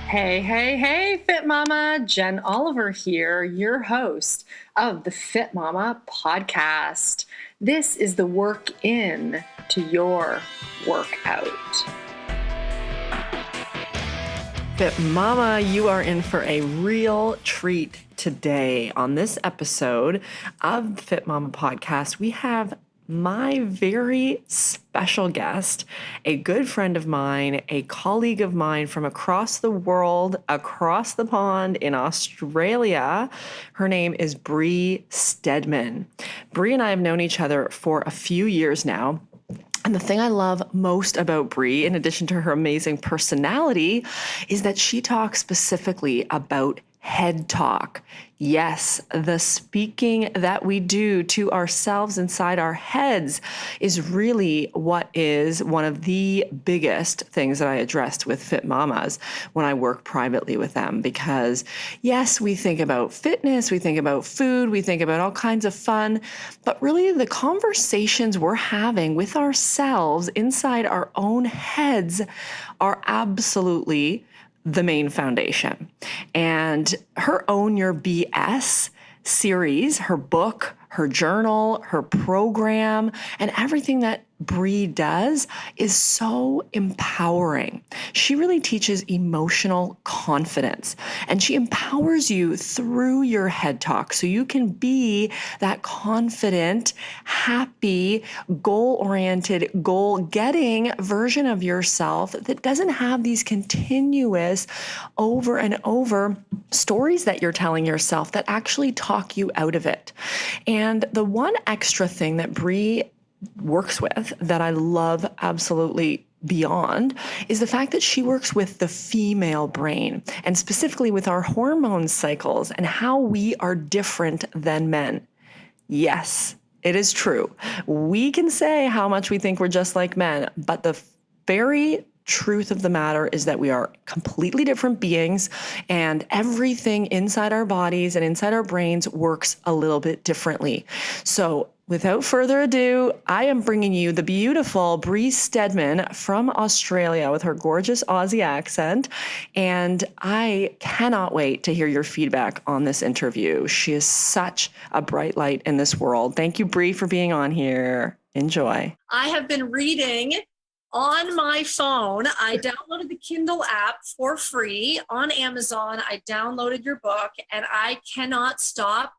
Hey, hey, hey, Fit Mama. Jen Oliver here, your host of the Fit Mama podcast. This is the work in to your workout. Fit Mama, you are in for a real treat today. On this episode of the Fit Mama podcast, we have my very special guest, a good friend of mine, a colleague of mine from across the world, across the pond in Australia. Her name is Bree Stedman. Bree and I have known each other for a few years now. And the thing I love most about Bree, in addition to her amazing personality, is that she talks specifically about head talk. Yes, the speaking that we do to ourselves inside our heads is really what is one of the biggest things that I addressed with Fit Mamas when I work privately with them. Because yes, we think about fitness, we think about food, we think about all kinds of fun, but really the conversations we're having with ourselves inside our own heads are absolutely the main foundation. And her Own Your BS series, her book, her journal, her program, and everything that Bree does is so empowering. She really teaches emotional confidence, and she empowers you through your head talk so you can be that confident, happy, goal-oriented, goal-getting version of yourself that doesn't have these continuous over and over stories that you're telling yourself that actually talk you out of it. And the one extra thing that Bree works with that I love absolutely beyond is the fact that she works with the female brain, and specifically with our hormone cycles and how we are different than men. Yes, it is true. We can say how much we think we're just like men, but the very truth of the matter is that we are completely different beings, and everything inside our bodies and inside our brains works a little bit differently. So without further ado, I am bringing you the beautiful Bree Stedman from Australia with her gorgeous Aussie accent, and I cannot wait to hear your feedback on this interview. She is such a bright light in this world. Thank you, Bree, for being on here. Enjoy. I have been reading on my phone. I downloaded the Kindle app for free on Amazon. I downloaded your book and I cannot stop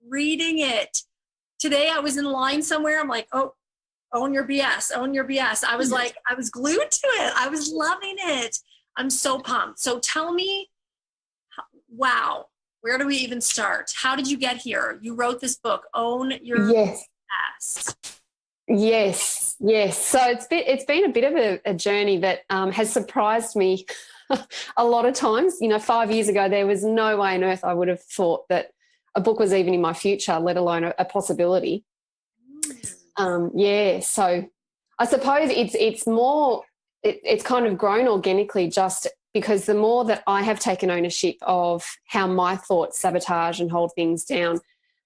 reading it. Today I was in line somewhere. I'm like, oh, own your BS, own your BS. I was like, I was glued to it. I was loving it. I'm so pumped. So tell me, wow, where do we even start? How did you get here? You wrote this book, Own Your BS. Yes. So it's been a bit of a journey that has surprised me a lot of times. 5 years ago, there was no way on earth I would have thought that a book was even in my future, let alone a possibility. So I suppose it's kind of grown organically, just because the more that I have taken ownership of how my thoughts sabotage and hold things down,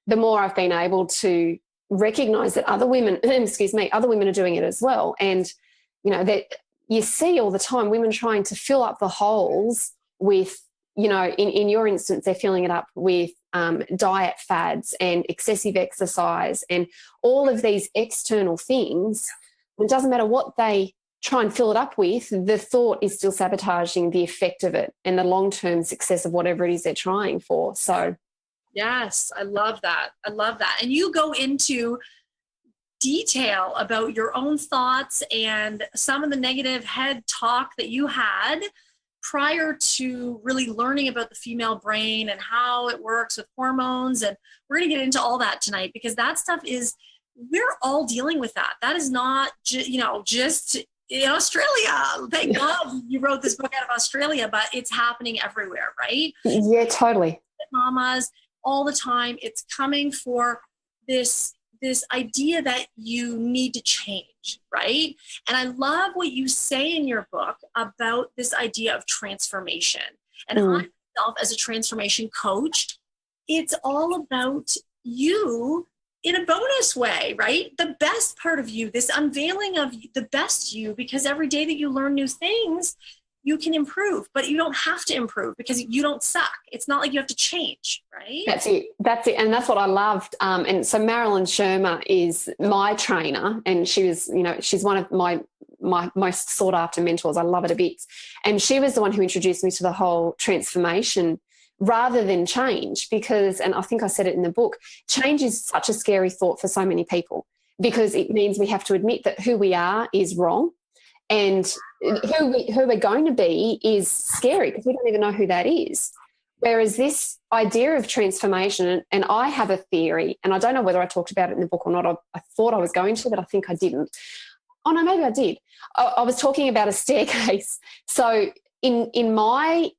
the more I've been able to recognize that other women are doing it as well. And, that you see all the time women trying to fill up the holes with, in your instance, they're filling it up with diet fads and excessive exercise and all of these external things. It doesn't matter what they try and fill it up with, the thought is still sabotaging the effect of it and the long-term success of whatever it is they're trying for. So yes, I love that. And you go into detail about your own thoughts and some of the negative head talk that you had prior to really learning about the female brain and how it works with hormones. And we're going to get into all that tonight, because that stuff we're all dealing with that. That is not, just in Australia. Thank God you wrote this book out of Australia, but it's happening everywhere, right? Yeah, totally. Mamas, all the time, it's coming for this idea that you need to change, right? And I love what you say in your book about this idea of transformation. And I myself, as a transformation coach, it's all about you in a bonus way, right? The best part of you, this unveiling of the best you, because every day that you learn new things, you can improve, but you don't have to improve because you don't suck. It's not like you have to change, right? That's it. And that's what I loved. And so Marilyn Shermer is my trainer, and she was, she's one of my most sought after mentors. I love it a bit. And she was the one who introduced me to the whole transformation rather than change, because, and I think I said it in the book, change is such a scary thought for so many people, because it means we have to admit that who we are is wrong, and who we're going to be is scary because we don't even know who that is. Whereas this idea of transformation, and I have a theory, and I don't know whether I talked about it in the book or not. I thought I was going to, but I think I didn't. Oh, no, maybe I did. I was talking about a staircase. So in my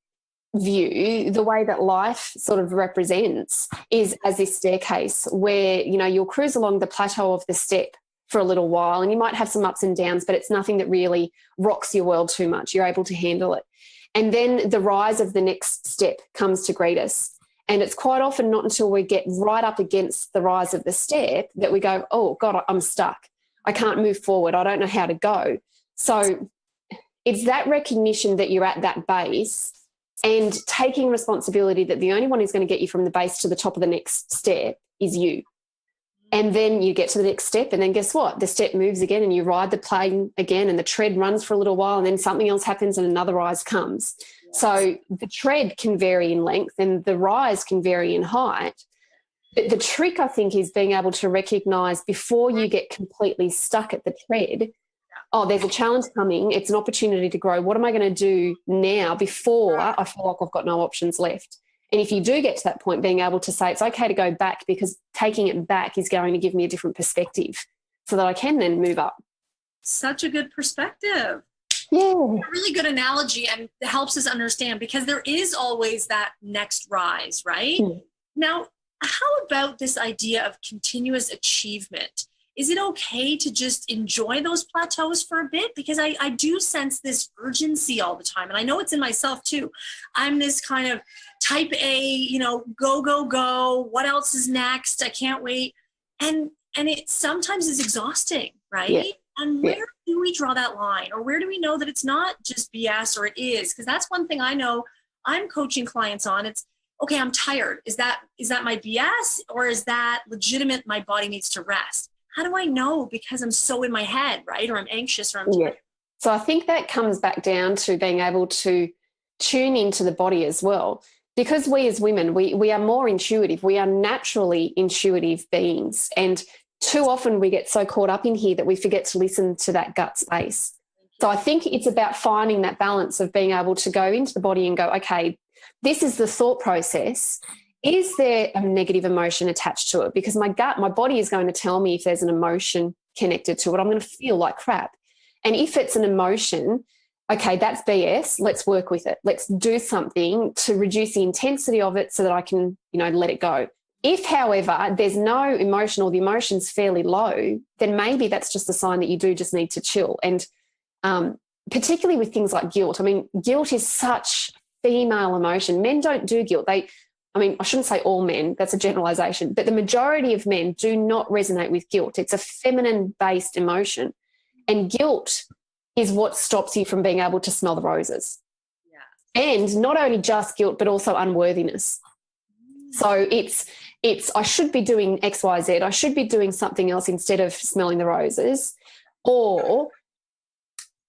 view, the way that life sort of represents is as this staircase where, you'll cruise along the plateau of the step for a little while, and you might have some ups and downs, but it's nothing that really rocks your world too much. You're able to handle it. And then the rise of the next step comes to greet us. And it's quite often not until we get right up against the rise of the step that we go, oh, God, I'm stuck. I can't move forward. I don't know how to go. So it's that recognition that you're at that base and taking responsibility that the only one who's going to get you from the base to the top of the next step is you. And then you get to the next step, and then guess what? The step moves again, and you ride the plane again, and the tread runs for a little while, and then something else happens and another rise comes. Yes. So the tread can vary in length and the rise can vary in height. But the trick, I think, is being able to recognise before you get completely stuck at the tread, oh, there's a challenge coming. It's an opportunity to grow. What am I going to do now before I feel like I've got no options left? And if you do get to that point, being able to say it's okay to go back, because taking it back is going to give me a different perspective so that I can then move up. Such a good perspective. Yeah. A really good analogy, and it helps us understand, because there is always that next rise, right? Now, how about this idea of continuous achievement? Is it okay to just enjoy those plateaus for a bit? Because I do sense this urgency all the time. And I know it's in myself too. I'm this kind of type A, go, go, go. What else is next? I can't wait. And it sometimes is exhausting, right? Yeah. And where do we draw that line? Or where do we know that it's not just BS, or it is? Because that's one thing I know I'm coaching clients on. It's, okay, I'm tired. Is that my BS, or is that legitimate? My body needs to rest. How do I know? Because I'm so in my head, right? Or I'm anxious, or I'm tired. So I think that comes back down to being able to tune into the body as well. Because we as women, we are more intuitive. We are naturally intuitive beings. And too often we get so caught up in here that we forget to listen to that gut space. So I think it's about finding that balance of being able to go into the body and go, okay, this is the thought process. Is there a negative emotion attached to it? Because my body is going to tell me if there's an emotion connected to it. I'm going to feel like crap. And if it's an emotion, okay, that's BS. Let's work with it. Let's do something to reduce the intensity of it so that I can, let it go. If, however, there's no emotion, or the emotion's fairly low, then maybe that's just a sign that you do just need to chill. And particularly with things like guilt. I mean, guilt is such female emotion. Men don't do guilt. I shouldn't say all men, that's a generalization, but the majority of men do not resonate with guilt. It's a feminine-based emotion. And guilt is what stops you from being able to smell the roses. Yeah. And not only just guilt, but also unworthiness. So it's I should be doing X, Y, Z. I should be doing something else instead of smelling the roses. Or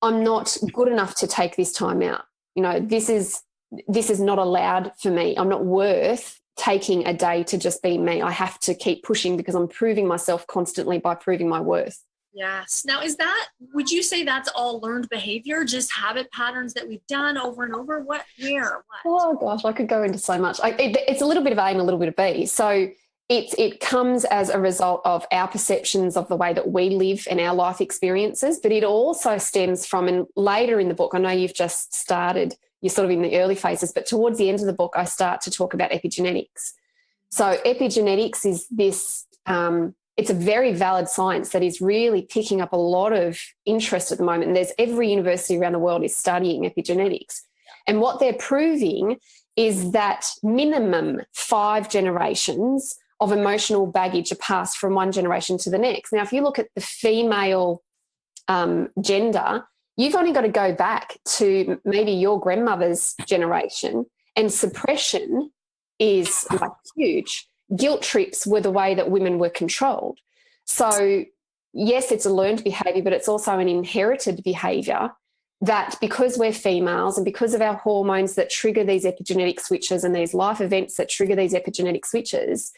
I'm not good enough to take this time out. This is not allowed for me. I'm not worth taking a day to just be me. I have to keep pushing because I'm proving myself constantly by proving my worth. Yes. Now, would you say that's all learned behavior, just habit patterns that we've done over and over? What? Oh gosh, I could go into so much. It's a little bit of A and a little bit of B. So it comes as a result of our perceptions of the way that we live and our life experiences, but it also stems from, and later in the book, I know you've just started, you're sort of in the early phases, but towards the end of the book, I start to talk about epigenetics. So epigenetics is this, it's a very valid science that is really picking up a lot of interest at the moment. And there's every university around the world is studying epigenetics. And what they're proving is that minimum 5 generations of emotional baggage are passed from one generation to the next. Now, if you look at the female gender, you've only got to go back to maybe your grandmother's generation, and suppression is like huge. Guilt trips were the way that women were controlled. So yes, it's a learned behaviour, but it's also an inherited behaviour that, because we're females and because of our hormones that trigger these epigenetic switches and these life events that trigger these epigenetic switches,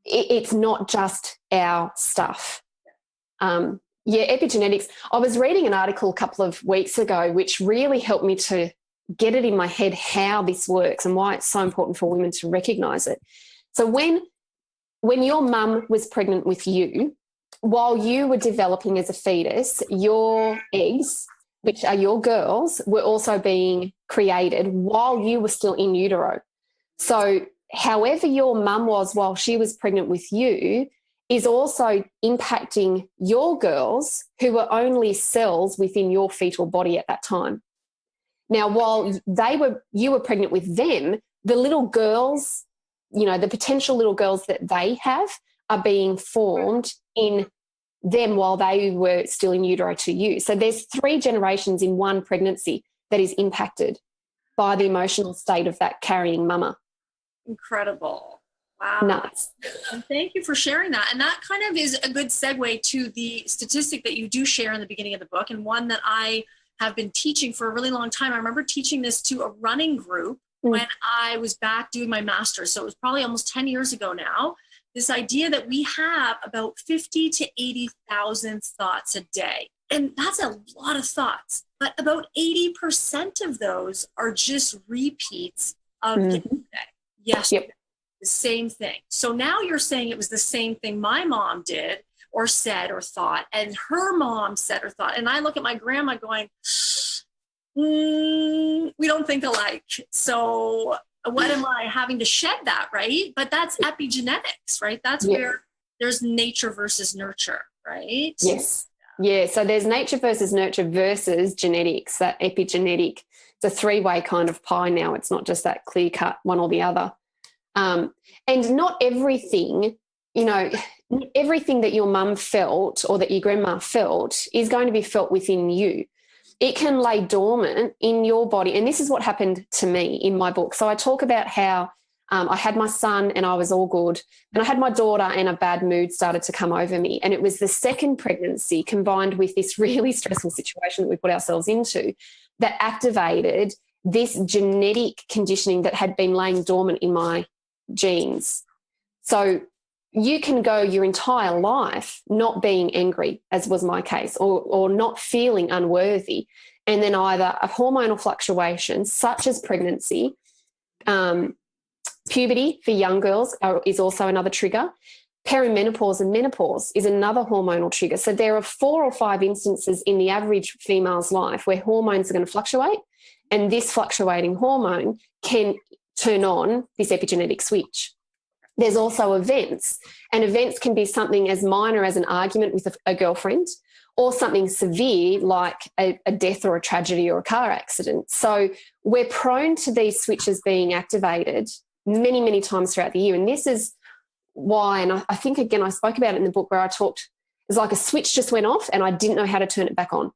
it's not just our stuff. Epigenetics. I was reading an article a couple of weeks ago which really helped me to get it in my head how this works and why it's so important for women to recognise it. So when your mum was pregnant with you, while you were developing as a fetus, your eggs, which are your girls, were also being created while you were still in utero. So however your mum was while she was pregnant with you is also impacting your girls, who were only cells within your fetal body at that time. Now, while you were pregnant with them, the little girls, the potential little girls that they have are being formed in them while they were still in utero to you. So there's 3 generations in one pregnancy that is impacted by the emotional state of that carrying mama. Incredible. Wow. Nuts. And thank you for sharing that. And that kind of is a good segue to the statistic that you do share in the beginning of the book, and one that I have been teaching for a really long time. I remember teaching this to a running group when I was back doing my master's. So it was probably almost 10 years ago now. This idea that we have about 50 to 80,000 thoughts a day. And that's a lot of thoughts. But about 80% of those are just repeats of yesterday. Yesterday. Yep. The same thing. So now you're saying it was the same thing my mom did or said or thought, and her mom said or thought. And I look at my grandma going, we don't think alike. So what am I having to shed that, right? But that's epigenetics, right? That's where there's nature versus nurture, right? Yes. Yeah. So there's nature versus nurture versus genetics, that epigenetic. It's a 3-way kind of pie now. It's not just that clear cut one or the other. And not everything, everything that your mum felt or that your grandma felt is going to be felt within you. It can lay dormant in your body. And this is what happened to me in my book. So I talk about how I had my son and I was all good. And I had my daughter and a bad mood started to come over me. And it was the second pregnancy combined with this really stressful situation that we put ourselves into that activated this genetic conditioning that had been laying dormant in my genes. So you can go your entire life not being angry, as was my case, or not feeling unworthy, and then either a hormonal fluctuation such as pregnancy, puberty for young girls is also another trigger. Perimenopause and menopause is another hormonal trigger. So there are 4 or 5 instances in the average female's life where hormones are going to fluctuate, and this fluctuating hormone can turn on this epigenetic switch. There's also events, and events can be something as minor as an argument with a girlfriend, or something severe like a death or a tragedy or a car accident. So we're prone to these switches being activated many, many times throughout the year. And this is why, and I think, again, I spoke about it in the book where I talked, it's like a switch just went off and I didn't know how to turn it back on.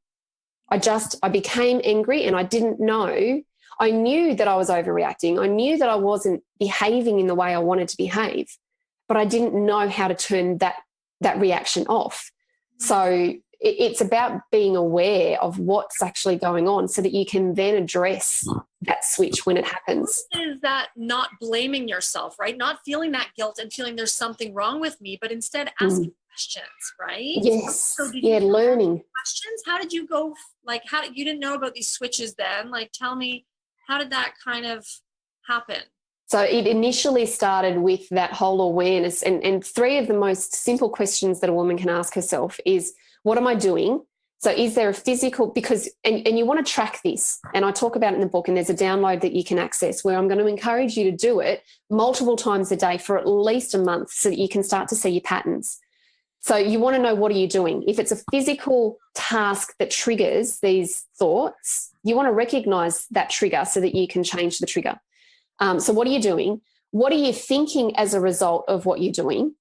I became angry and I didn't know. I knew that I was overreacting. I knew that I wasn't behaving in the way I wanted to behave, but I didn't know how to turn that reaction off. So it's about being aware of what's actually going on so that you can then address that switch when it happens. Is that not blaming yourself, right? Not feeling that guilt and feeling there's something wrong with me, but instead asking questions, right? Yes. So did you learning questions. How did you go? Like, you didn't know about these switches then? Like, tell me, how did that kind of happen? So it initially started with that whole awareness, and 3 of the most simple questions that a woman can ask herself is, what am I doing? So is there a physical, because, and you want to track this, and I talk about it in the book, and there's a download that you can access where I'm going to encourage you to do it multiple times a day for at least a month so that you can start to see your patterns. So you want to know, what are you doing? If it's a physical task that triggers these thoughts, you want to recognize that trigger so that you can change the trigger. So what are you doing? What are you thinking as a result of what you're doing?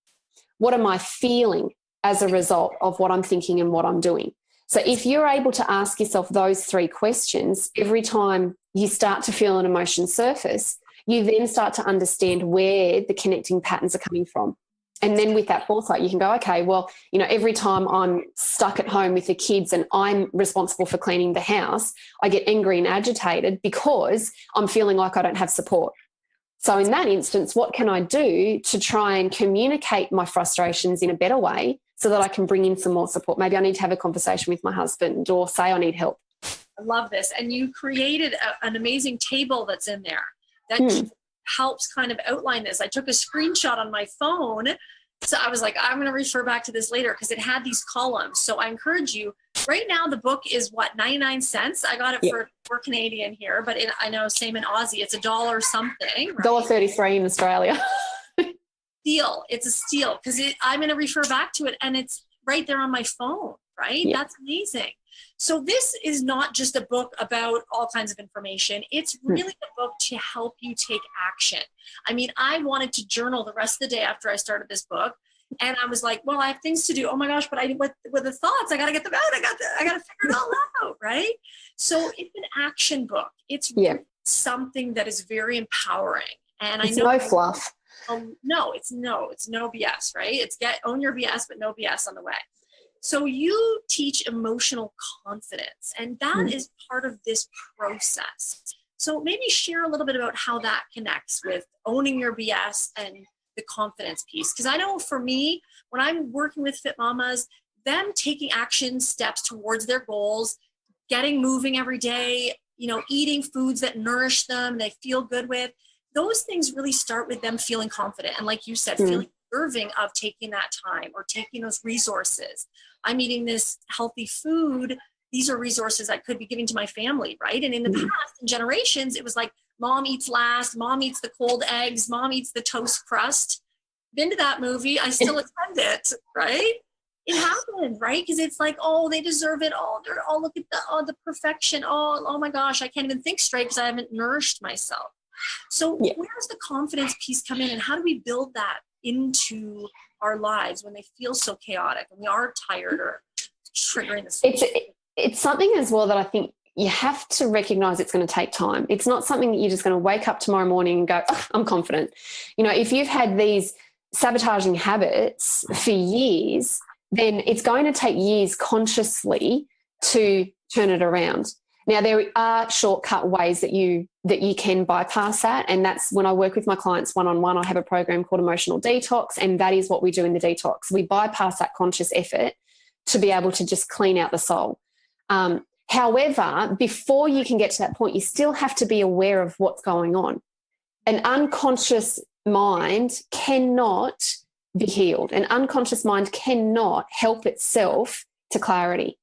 What am I feeling as a result of what I'm thinking and what I'm doing? So if you're able to ask yourself those 3 questions every time you start to feel an emotion surface, you then start to understand where the connecting patterns are coming from. And then with that foresight, you can go, okay, well, every time I'm stuck at home with the kids and I'm responsible for cleaning the house, I get angry and agitated because I'm feeling like I don't have support. So in that instance, what can I do to try and communicate my frustrations in a better way so that I can bring in some more support? Maybe I need to have a conversation with my husband or say I need help. I love this. And you created an amazing table that's in there that helps kind of outline this. I took a screenshot on my phone. So I was like, I'm going to refer back to this later because it had these columns. So I encourage you. Right now, the book is 99 cents. I got it for Canadian here, but I know same in Aussie. It's $1 something. Right? $1.33 in Australia. Steal. It's a steal because I'm going to refer back to it and it's right there on my phone, right? Yeah. That's amazing. So this is not just a book about all kinds of information. It's really a book to help you take action. I mean, I wanted to journal the rest of the day after I started this book. And I was like, well, I have things to do. Oh my gosh, but with the thoughts, I got to get them out. I got to figure it all out, right? So it's an action book. It's really something that is very empowering. And it's I know no fluff. No, it's no BS, right? It's own your BS, but no BS on the way. So you teach emotional confidence, and that is part of this process. So maybe share a little bit about how that connects with owning your BS and the confidence piece. Because I know for me, when I'm working with Fit Mamas, them taking action steps towards their goals, getting moving every day, eating foods that nourish them, they feel good with, those things really start with them feeling confident. And like you said, feeling deserving of taking that time or taking those resources. I'm eating this healthy food. These are resources I could be giving to my family, right? And in the past, in generations, it was like mom eats last, mom eats the cold eggs, mom eats the toast crust. Been to that movie, I still attend it, right? It happened, right? Because it's like, oh, they deserve it. Oh, look at the perfection. Oh my gosh, I can't even think straight because I haven't nourished myself. So where does the confidence piece come in, and how do we build that into our lives when they feel so chaotic and we are tired or triggering this? It's something as well that I think you have to recognize it's going to take time. It's not something that you're just going to wake up tomorrow morning and go, oh, I'm confident. If you've had these sabotaging habits for years, then it's going to take years consciously to turn it around. Now, there are shortcut ways that you can bypass that, and that's when I work with my clients one-on-one. I have a program called Emotional Detox, and that is what we do in the detox. We bypass that conscious effort to be able to just clean out the soul. However, before you can get to that point, you still have to be aware of what's going on. An unconscious mind cannot be healed. An unconscious mind cannot help itself to clarity.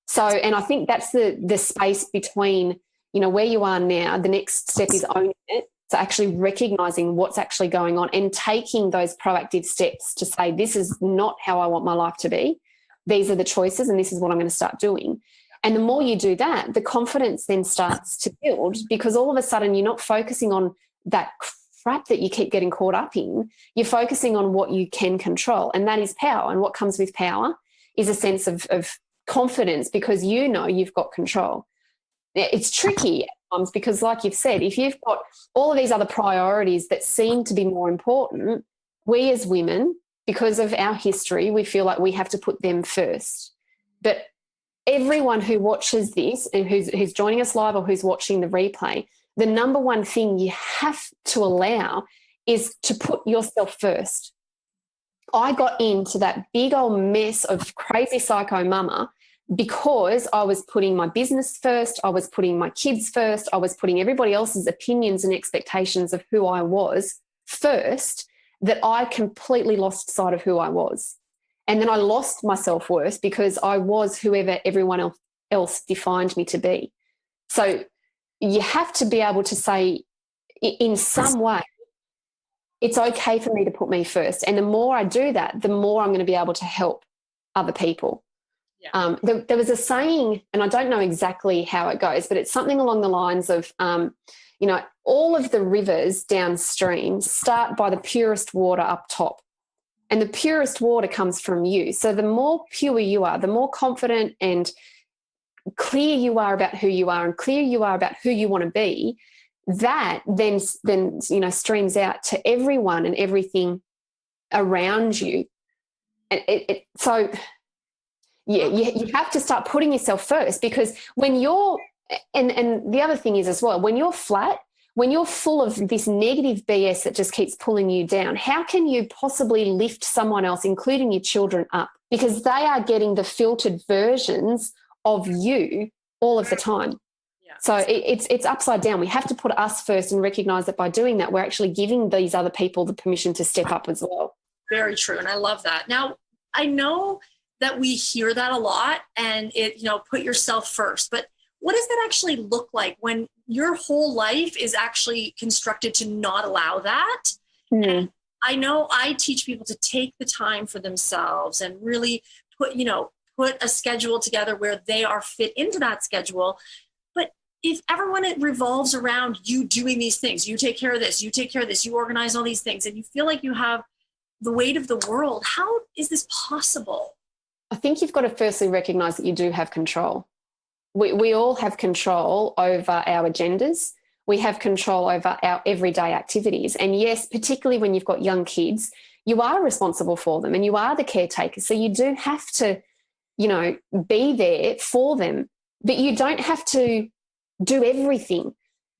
So, and I think that's the space between, where you are now. The next step is owning it. So actually recognizing what's actually going on and taking those proactive steps to say, this is not how I want my life to be. These are the choices and this is what I'm going to start doing. And the more you do that, the confidence then starts to build, because all of a sudden you're not focusing on that crap that you keep getting caught up in. You're focusing on what you can control, and that is power. And what comes with power is a sense of confidence, because you've got control. It's tricky at times because, like you've said, if you've got all of these other priorities that seem to be more important, we as women, because of our history, we feel like we have to put them first. But everyone who watches this and who's joining us live or who's watching the replay, the number one thing you have to allow is to put yourself first. I got into that big old mess of crazy psycho mama because I was putting my business first, I was putting my kids first, I was putting everybody else's opinions and expectations of who I was first, that I completely lost sight of who I was. And then I lost my self-worth because I was whoever everyone else defined me to be. So you have to be able to say, in some way, it's okay for me to put me first. And the more I do that, the more I'm going to be able to help other people. Yeah. There was a saying, and I don't know exactly how it goes, but it's something along the lines of, all of the rivers downstream start by the purest water up top. And the purest water comes from you. So the more pure you are, the more confident and clear you are about who you are and clear you are about who you want to be, that then streams out to everyone and everything around you. So you have to start putting yourself first, because when you're, and the other thing is as well, when you're flat, when you're full of this negative BS that just keeps pulling you down, how can you possibly lift someone else, including your children, up? Because they are getting the filtered versions of you all of the time. Yeah. So it's upside down. We have to put us first and recognize that by doing that, we're actually giving these other people the permission to step up as well. Very true. And I love that. Now, I know that we hear that a lot, and put yourself first, but what does that actually look like when your whole life is actually constructed to not allow that? And I know I teach people to take the time for themselves and really put a schedule together where they are fit into that schedule. But if everyone, it revolves around you doing these things, you take care of this, you take care of this, you organize all these things, and you feel like you have the weight of the world, how is this possible? I think you've got to firstly recognize that you do have control. We all have control over our agendas. We have control over our everyday activities. And yes, particularly when you've got young kids, you are responsible for them and you are the caretaker. So you do have to, be there for them, but you don't have to do everything.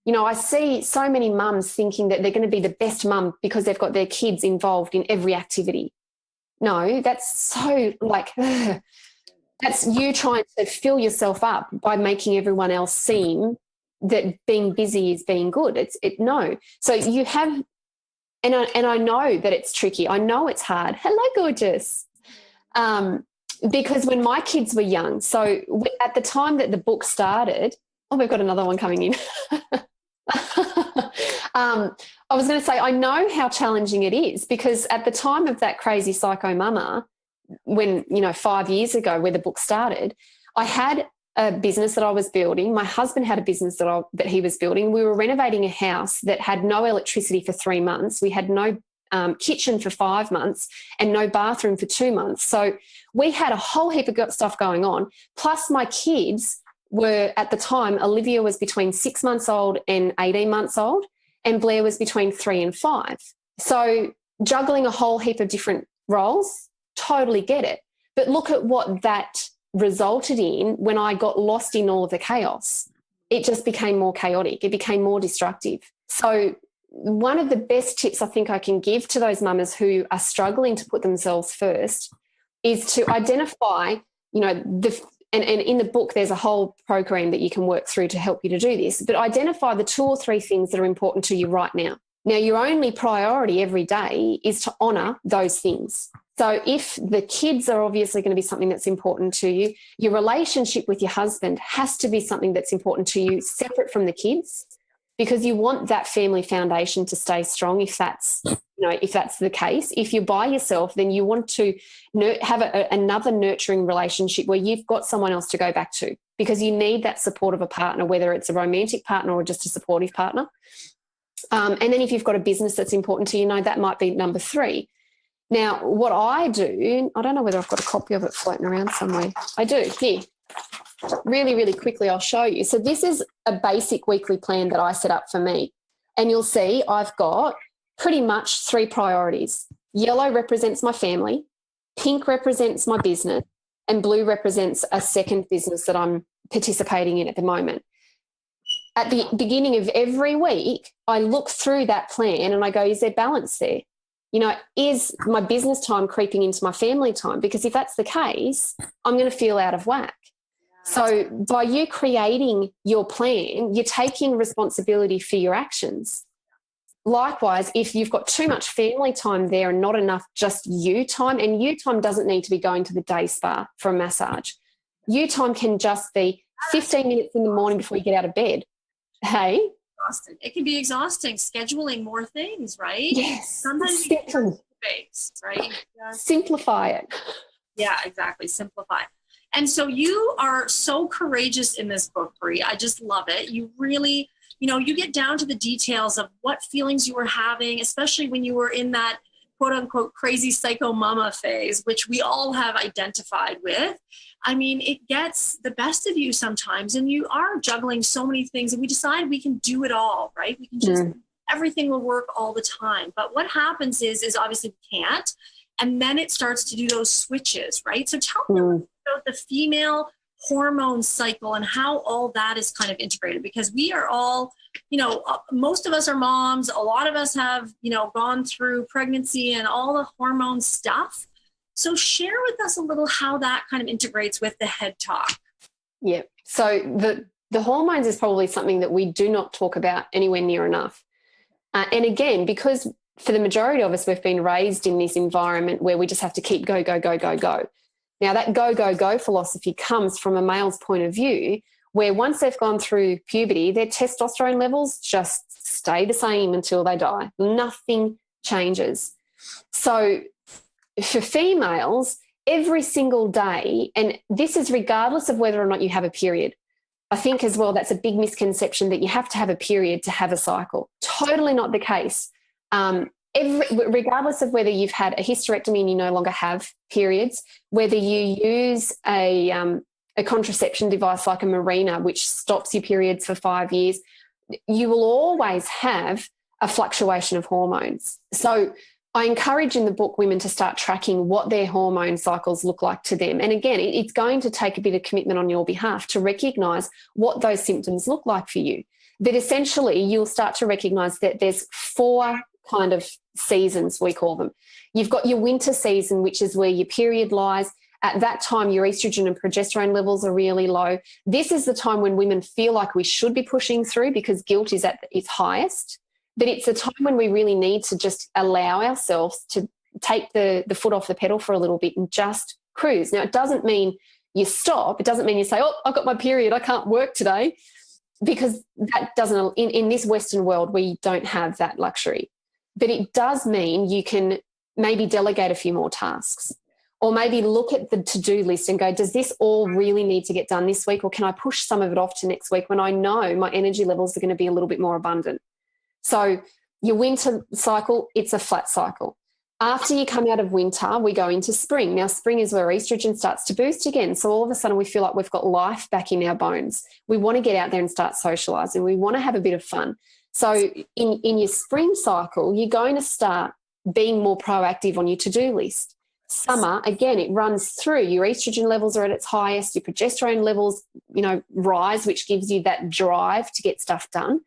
I see so many mums thinking that they're going to be the best mum because they've got their kids involved in every activity. No, that's so that's you trying to fill yourself up by making everyone else seem that being busy is being good. No. So you have, and I know that it's tricky. I know it's hard. Hello, gorgeous. Because when my kids were young, so at the time that the book started, we've got another one coming in. I was going to say, I know how challenging it is, because at the time of that crazy psycho mama, when, 5 years ago where the book started, I had a business that I was building. My husband had a business that he was building. We were renovating a house that had no electricity for 3 months. We had no kitchen for 5 months and no bathroom for 2 months. So we had a whole heap of stuff going on. Plus my kids were, at the time, Olivia was between 6 months old and 18 months old, and Blair was between 3 and 5. So juggling a whole heap of different roles, totally get it. But look at what that resulted in when I got lost in all of the chaos. It just became more chaotic. It became more destructive. So one of the best tips I think I can give to those mamas who are struggling to put themselves first is to identify, and in the book there's a whole program that you can work through to help you to do this, but identify the 2 or 3 things that are important to you right now. Now, your only priority every day is to honour those things. So if the kids are obviously going to be something that's important to you, your relationship with your husband has to be something that's important to you, separate from the kids, because you want that family foundation to stay strong if that's the case. If you're by yourself, then you want to have another nurturing relationship where you've got someone else to go back to, because you need that support of a partner, whether it's a romantic partner or just a supportive partner. And then if you've got a business that's important to you, that might be number 3. Now, what I do, I don't know whether I've got a copy of it floating around somewhere. I do, here. Really, really quickly, I'll show you. So this is a basic weekly plan that I set up for me. And you'll see I've got pretty much 3 priorities. Yellow represents my family, pink represents my business, and blue represents a second business that I'm participating in at the moment. At the beginning of every week, I look through that plan and I go, is there balance there? Is my business time creeping into my family time? Because if that's the case, I'm going to feel out of whack. So by you creating your plan, you're taking responsibility for your actions. Likewise, if you've got too much family time there and not enough just you time, and you time doesn't need to be going to the day spa for a massage. You time can just be 15 minutes in the morning before you get out of bed. Hey? It can be exhausting scheduling more things, right? Yes. Sometimes you get space, right? Simplify it. Yeah, exactly. Simplify. And so you are so courageous in this book, Bree. I just love it. You really, you get down to the details of what feelings you were having, especially when you were in that quote unquote crazy psycho mama phase, which we all have identified with, I mean, it gets the best of you sometimes, and you are juggling so many things, and we decide we can do it all, right? We can just, everything will work all the time. But what happens is obviously we can't. And then it starts to do those switches, right? So tell me about the female hormone cycle and how all that is kind of integrated, because we are all, most of us are moms. A lot of us have, gone through pregnancy and all the hormone stuff. So share with us a little how that kind of integrates with the head talk. Yeah. So the hormones is probably something that we do not talk about anywhere near enough. And again, because for the majority of us, we've been raised in this environment where we just have to keep go, go, go, go, go. Now, that go, go, go philosophy comes from a male's point of view, where once they've gone through puberty, their testosterone levels just stay the same until they die. Nothing changes. So for females, every single day, and this is regardless of whether or not you have a period. I think as well that's a big misconception that you have to have a period to have a cycle. Totally not the case. Regardless of whether you've had a hysterectomy and you no longer have periods, whether you use a contraception device like a Mirena, which stops your periods for 5 years, you will always have a fluctuation of hormones. So I encourage in the book women to start tracking what their hormone cycles look like to them. And again, it's going to take a bit of commitment on your behalf to recognise what those symptoms look like for you. But essentially, you'll start to recognise that there's 4 kind of seasons, we call them. You've got your winter season, which is where your period lies. At that time, your estrogen and progesterone levels are really low. This is the time when women feel like we should be pushing through because guilt is at its highest. But it's a time when we really need to just allow ourselves to take the foot off the pedal for a little bit and just cruise. Now, it doesn't mean you stop. It doesn't mean you say, oh, I've got my period, I can't work today, because that doesn't, in this Western world, we don't have that luxury. But it does mean you can maybe delegate a few more tasks, or maybe look at the to-do list and go, does this all really need to get done this week, or can I push some of it off to next week when I know my energy levels are going to be a little bit more abundant? So your winter cycle, it's a flat cycle. After you come out of winter, we go into spring. Now, spring is where estrogen starts to boost again. So all of a sudden we feel like we've got life back in our bones. We want to get out there and start socialising. We want to have a bit of fun. So in your spring cycle, you're going to start being more proactive on your to-do list. Summer, again, it runs through. Your estrogen levels are at its highest. Your progesterone levels, rise, which gives you that drive to get stuff done.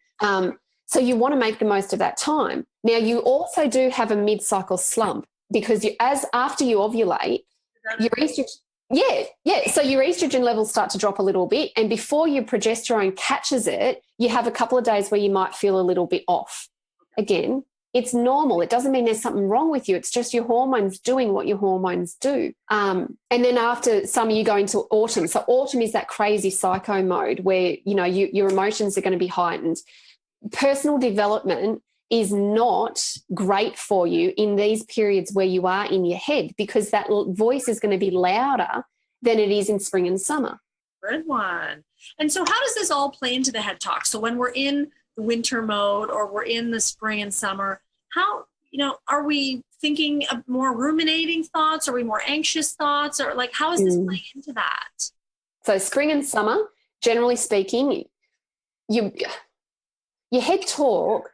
So you want to make the most of that time. Now, you also do have a mid-cycle slump because after you ovulate, your estrogen, so your estrogen levels start to drop a little bit, and before your progesterone catches it, you have a couple of days where you might feel a little bit off. Again, it's normal. It doesn't mean there's something wrong with you. It's just your hormones doing what your hormones do. And then after summer, you go into autumn. So autumn is that crazy psycho mode where, your emotions are going to be heightened. Personal development is not great for you in these periods where you are in your head, because that voice is going to be louder than it is in spring and summer. Good one. And so how does this all play into the head talk? So when we're in the winter mode or we're in the spring and summer, how, are we thinking of more ruminating thoughts? Are we more anxious thoughts? Or how is this playing into that? So spring and summer, generally speaking, your head talk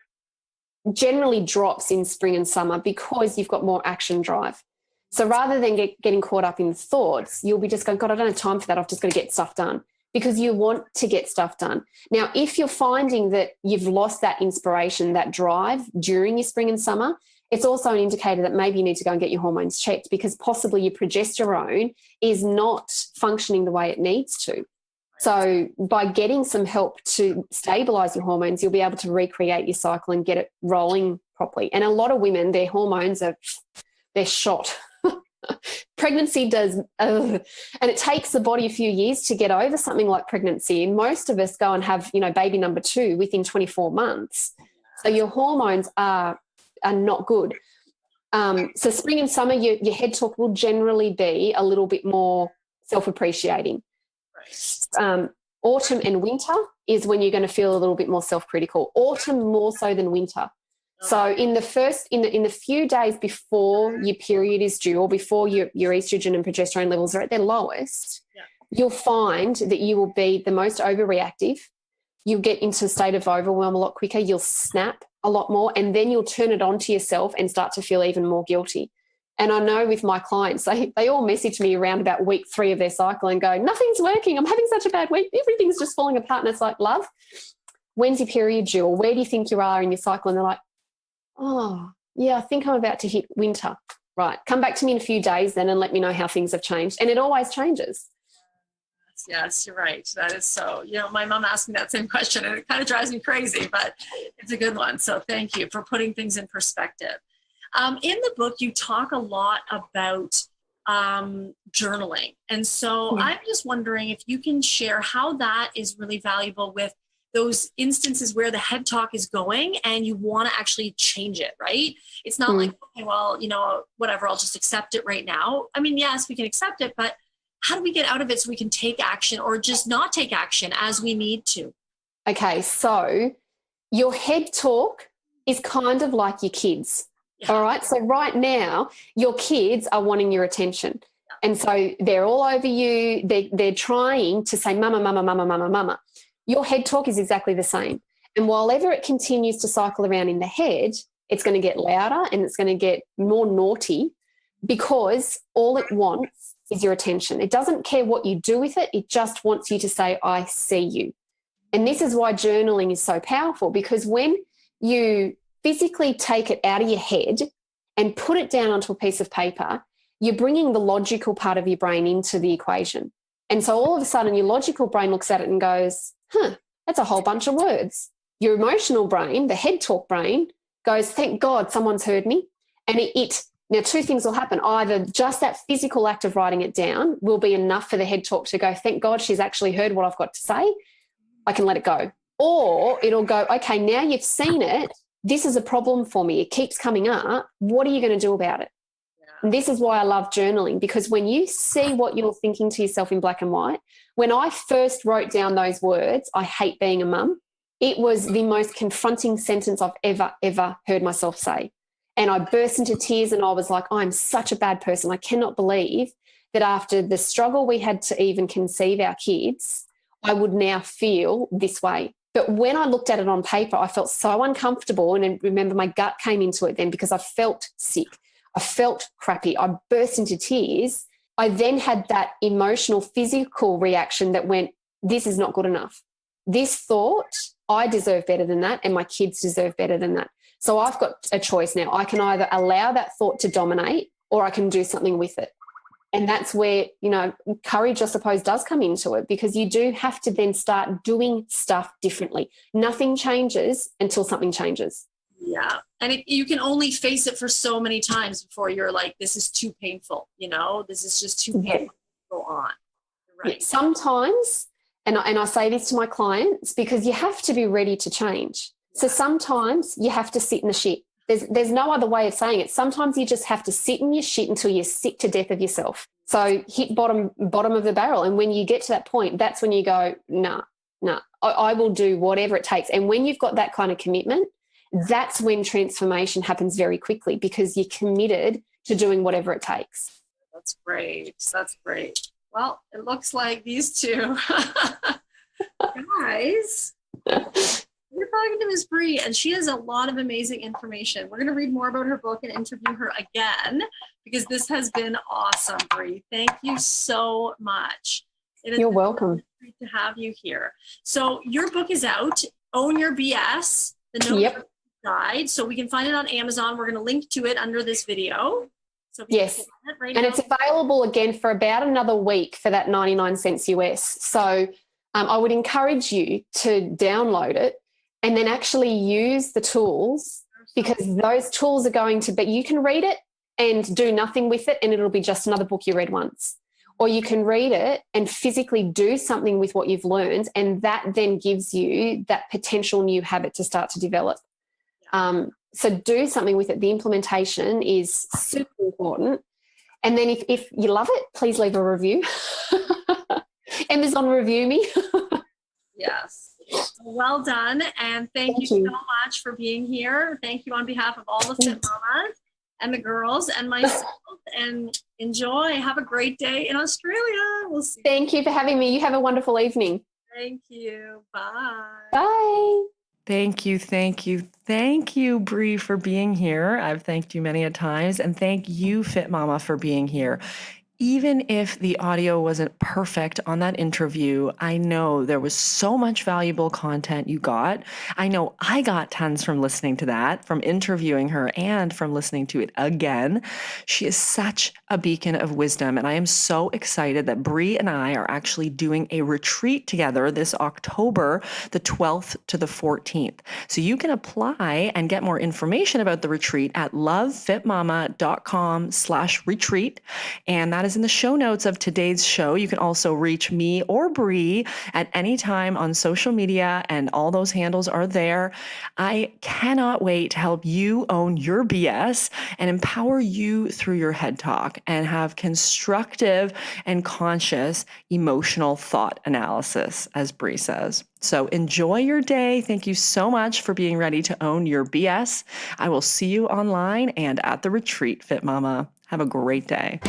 generally drops in spring and summer because you've got more action drive. So rather than getting caught up in thoughts, you'll be just going, God, I don't have time for that. I've just got to get stuff done, because you want to get stuff done. Now, if you're finding that you've lost that inspiration, that drive during your spring and summer, it's also an indicator that maybe you need to go and get your hormones checked, because possibly your progesterone is not functioning the way it needs to. So by getting some help to stabilise your hormones, you'll be able to recreate your cycle and get it rolling properly. And a lot of women, their hormones they're shot. Pregnancy does, and it takes the body a few years to get over something like pregnancy. And most of us go and have, baby number 2 within 24 months. So your hormones are not good. So spring and summer, your head talk will generally be a little bit more self-appreciating. Autumn and winter is when you're going to feel a little bit more self-critical. Autumn more so than winter. So in the few days before your period is due or before your estrogen and progesterone levels are at their lowest, you'll find that you will be the most overreactive. You'll get into a state of overwhelm a lot quicker. You'll snap a lot more, and then you'll turn it on to yourself and start to feel even more guilty. And I know with my clients, they all message me around about week 3 of their cycle and go, nothing's working. I'm having such a bad week. Everything's just falling apart. And it's like, love, when's your period due? Or where do you think you are in your cycle? And they're like, oh, yeah, I think I'm about to hit winter. Right. Come back to me in a few days then and let me know how things have changed. And it always changes. Yes, you're right. That is so, my mom asked me that same question and it kind of drives me crazy, but it's a good one. So thank you for putting things in perspective. In the book, you talk a lot about journaling. And so I'm just wondering if you can share how that is really valuable with those instances where the head talk is going and you want to actually change it, right? It's not like, okay, well, whatever, I'll just accept it right now. I mean, yes, we can accept it, but how do we get out of it so we can take action or just not take action as we need to? Okay, so your head talk is kind of like your kids. Yeah. All right. So right now, your kids are wanting your attention. Yeah. And so they're all over you. They're trying to say, mama, mama, mama, mama, mama. Your head talk is exactly the same. And while ever it continues to cycle around in the head, it's going to get louder and it's going to get more naughty because all it wants is your attention. It doesn't care what you do with it. It just wants you to say, I see you. And this is why journaling is so powerful, because when you physically take it out of your head and put it down onto a piece of paper, you're bringing the logical part of your brain into the equation. And so all of a sudden your logical brain looks at it and goes, that's a whole bunch of words. Your emotional brain, the head talk brain, goes, thank God someone's heard me. And now 2 things will happen. Either just that physical act of writing it down will be enough for the head talk to go, thank God she's actually heard what I've got to say. I can let it go. Or it'll go, okay, now you've seen it. This is a problem for me. It keeps coming up. What are you going to do about it? And this is why I love journaling, because when you see what you're thinking to yourself in black and white, when I first wrote down those words, I hate being a mum, it was the most confronting sentence I've ever heard myself say. And I burst into tears and I was like, I'm such a bad person. I cannot believe that after the struggle we had to even conceive our kids, I would now feel this way. But when I looked at it on paper, I felt so uncomfortable. And remember, my gut came into it then because I felt sick. I felt crappy. I burst into tears. I then had that emotional, physical reaction that went, this is not good enough. This thought, I deserve better than that, and my kids deserve better than that. So I've got a choice now. I can either allow that thought to dominate or I can do something with it. And that's where, courage, I suppose, does come into it, because you do have to then start doing stuff differently. Nothing changes until something changes. Yeah. And you can only face it for so many times before you're like, this is too painful. This is just too painful to go on. Right. Yeah, sometimes, and I say this to my clients, because you have to be ready to change. So sometimes you have to sit in the shit. There's no other way of saying it. Sometimes you just have to sit in your shit until you're sick to death of yourself. So hit bottom of the barrel. And when you get to that point, that's when you go, nah, I will do whatever it takes. And when you've got that kind of commitment, that's when transformation happens very quickly, because you're committed to doing whatever it takes. That's great. That's great. Well, it looks like these two guys, we're talking to Ms. Bree, and she has a lot of amazing information. We're going to read more about her book and interview her again, because this has been awesome, Bree. Thank you so much. You're welcome. Great to have you here. So your book is out, Own Your BS, the No Guide. So we can find it on Amazon. We're going to link to it under this video. So yes, and it's available again for about another week for that 99 cents US. So I would encourage you to download it and then actually use the tools, because those tools are going to be, you can read it and do nothing with it and it'll be just another book you read once. Or you can read it and physically do something with what you've learned, and that then gives you that potential new habit to start to develop. So do something with it. The implementation is super important. And then if you love it, please leave a review. Amazon review me. Yes. Well done. And thank you so much for being here. Thank you on behalf of all the Fit Mamas and the girls and myself. And enjoy. Have a great day in Australia. We'll see. Thank you for having me. You have a wonderful evening. Thank you. Bye. Bye. Thank you, thank you, thank you, Bree, for being here. I've thanked you many a times, and thank you, Fit Mama, for being here. Even if the audio wasn't perfect on that interview, I know there was so much valuable content you got. I know I got tons from listening to that, from interviewing her and from listening to it again. She is such a beacon of wisdom, and I am so excited that Bree and I are actually doing a retreat together this October, the 12th to the 14th. So you can apply and get more information about the retreat at lovefitmama.com/retreat. And that is in the show notes of today's show. You can also reach me or Bree at any time on social media, and all those handles are there. I cannot wait to help you own your BS and empower you through your head talk and have constructive and conscious emotional thought analysis, as Bree says. So enjoy your day. Thank you so much for being ready to own your BS. I will see you online and at the retreat, Fit Mama. Have a great day.